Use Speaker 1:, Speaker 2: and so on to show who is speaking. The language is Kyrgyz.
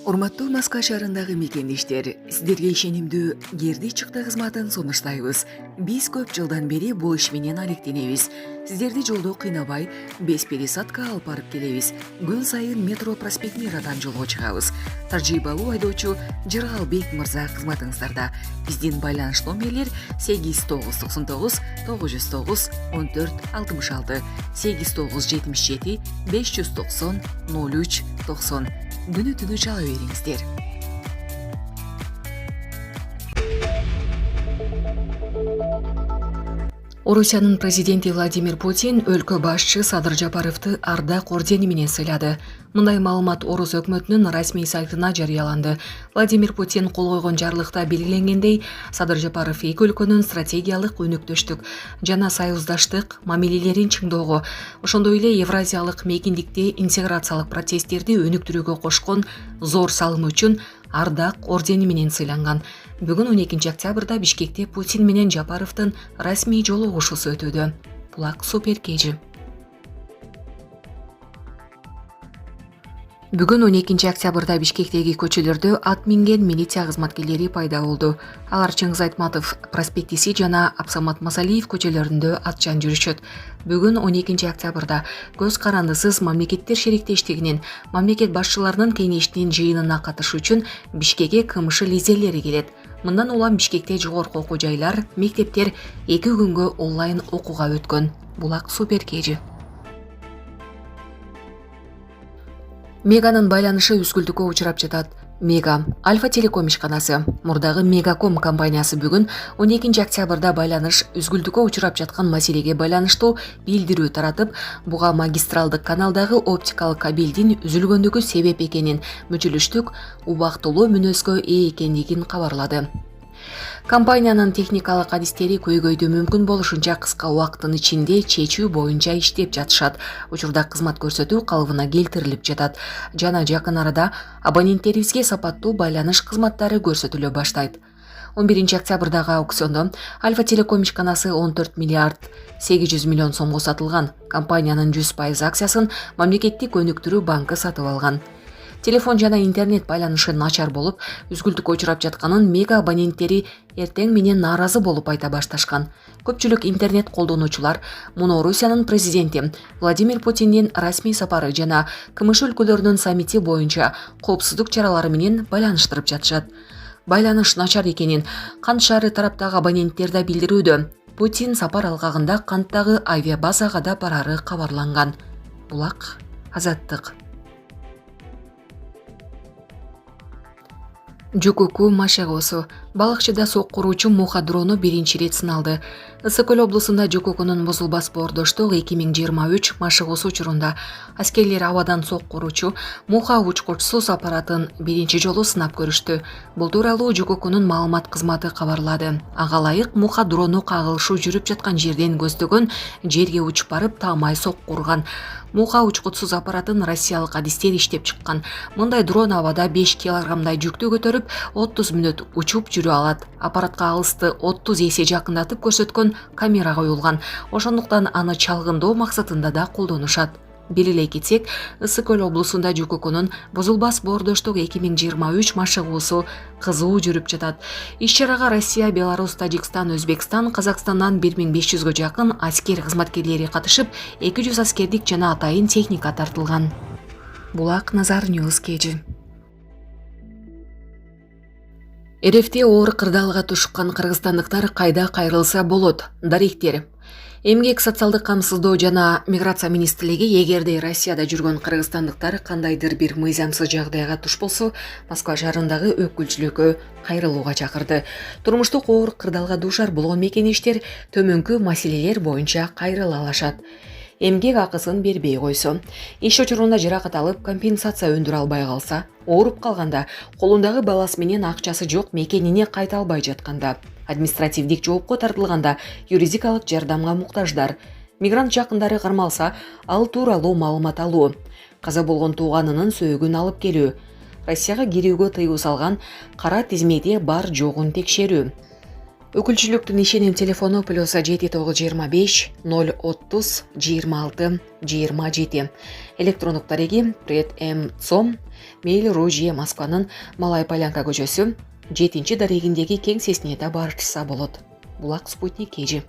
Speaker 1: Урматтуу Москва шаарындагы мекендештер, сиздерге ишенимдүү Керди чыкты кызматын сунуштайбыз. Биз көп жылдан бери бул иш менен алектенебиз. Сиздерди жолдо кыйнабай, бес пересадка алып барып келебиз. Күн сайын метро проспект Мирадан жолго чыгабыз. Тажрыйбалуу айдоочу Жыргалбек мырза кызматыңыздарда. Биздин байланыш номерлер 8999 909 1466 8977 590 03 90. Күнү түнү чала бериңиздер. Орусиянын президенти Владимир Путин өлкө башчы Садыр Жапаровду Ардак ордени менен сыйлады. Мындай маалымат Орус өкмөтүнүн расмий сайтына жарыяланды. Владимир Путин кол койгон жарлыкта белгиленгендей, Садыр Жапаров эки өлкөнүн стратегиялык өнөктөштүк жана союздаштык мамилелерин чыңдоого, ошондой эле евразиялык мейкиндикти интеграциялык процесстерди өнүктүрүүгө кошкон зор салымы үчүн Ардак ордени менен сыйланган. Бүгүн 12 октябрда Бишкекте Путин менен Жапаровдун расмий жолугушуусу өтүүдө. Булак супер кежи. Бүгүн 12 октябрда Бишкектеги көчөлөрдө ат минген милиция кызматкерлери пайда болду. Алар Чыңгыз Айтматов проспектиси жана Абсамат Масалиев көчөлөрүндө атчан жүрүшөт. Бүгүн 12 октябрда көз карандысыз мамлекеттер шериктештигинин мамлекет башчыларынын кеңешинин жыйынына катышуу үчүн Бишкекке КМШ лидерлери келет. Мындан улам Бишкекте жогорку окуу жайлар, мектептер 2 күнгө онлайн окууга өткөн. Булак супер кежи. Меганын байланышы үзгүлтүккө учурап жатат. Мега Альфа Телеком ишканасы, мурдагы Мегаком компаниясы бүгүн 12 октябрда байланыш үзгүлтүккө учурап жаткан маселеге байланыштуу билдирүү таратып, буга магистралдык каналдагы оптикалык кабелдин үзүлгөндүгү себеп экенин, мүчүлүштүк убактылуу мүнөзгө ээ экендигин кабарлады. Компаниянын техникалык адистери көйгөйдү мүмкүн болушунча кыска убакыттын ичинде чечүү боюнча иштеп жатышат. Учурда кызмат көрсөтүү калыбына келтирилип жатат жана жакын арада абоненттерибизге сапаттуу байланыш кызматтары көрсөтүлө баштайт. 11 октябрдагы аукциондо Альфа Телеком ишканасы 14 миллиард 800 миллион сомго сатылган. Компаниянын 100% акциясын мамлекеттик өнүктүрүү банкы сатып алган. Телефон жана интернет байланышы начар болуп, үзгүлтүккө учурап жатканын Мега абоненттери эртең менен нааразы болуп айта башташкан. Көпчүлүк интернет колдонуучулар муну Орусиянын президенти Владимир Путиндин расмий сапары жана КМШ өлкөлөрүнүн саммити боюнча коопсуздук чаралары менен байланыштырып жатышат. Байланыш начар экенин Кант шаары тараптагы абоненттер да билдирүүдө. Путин сапар алгагында Канттагы авиабазага да барары кабарланган. Булак Азаттык. Жукуку машыгуусу. Балыкчыда соккуруучу муха дрону биринчи ирет сыналды. Ысык көл облусунда Жукукунун бузулбас боордоштук 2023 машыгуусу учурунда аскерлер абадан соккуруучу муха учкучсуз аппаратын биринчи жолу сынап көрүштү. Бул тууралуу Жукукунун маалымат кызматы кабарлады. Ага ылайык муха дрону кагылышуу жүрүп жаткан жерден көздөгөн жерге учуп барып таамай соккурган. Муха учкучсуз аппаратын россиялык адистер иштеп чыккан. Мындай дрон абада 5 килограммдай жүктү көтөрүп 30 мүнөт учуп жүрө алат. Аппаратка алысты 30 эсе жакындатып көрсөткөн камера коюлган. Ошондуктан аны чалгындоо максатында да колдонушат. Белгилей кетсек, Ысык көл облусунда Жукукунун бузулбас боордоштук 2023 машыгуусу кызуу жүрүп жатат. Иш-чарага Россия, Беларусь, Тажикстан, Өзбекстан, Казакстандан 1500гө жакын аскер кызматкерлери катышып, 200 аскердик жана атайын техника тартылган. Булак Назар Ньюс кежи. РФте оор кырдаалга тушуккан кыргызстандыктар кайда кайрылса болот? Даректер. Эмгек, социалдык камсыздоо жана миграция министрлиги эгерде Россияда жүргөн кыргызстандыктар кандайдыр бир мыйзамсыз жагдайга туш болсо, Москва шаарындагы өкүлчүлүккө кайрылууга чакырды. Турмуштук оор кырдаалга дуушар болгон мекенештер төмөнкү маселелер боюнча кайрыла алышат. Эмгек акысын бербей койсо, иш учурунда жаракат алып компенсация өндүрө албай калса, ооруп калганда, колундагы баласы менен акчасы жок мекенине кайта албай жатканда, административдик жоопко тартылганда юридикалык жардамга муктаждар. Мигрант жакындары кармалса, ал тууралуу маалымат алуу, каза болгон тууганынын сөөгүн алып келүү, Россияга кирүүгө тыюу салган кара тизмеде бар жогун текшерүү. Өкүлчүлүктүн ишеним телефону +7 925 030 26 27. Электрондук дареги предм.цом mail.ru Москванын Малай Полянка көчөсү 7 дарегиндеги кеңсесине да барышса болот. Булак Спутник KG.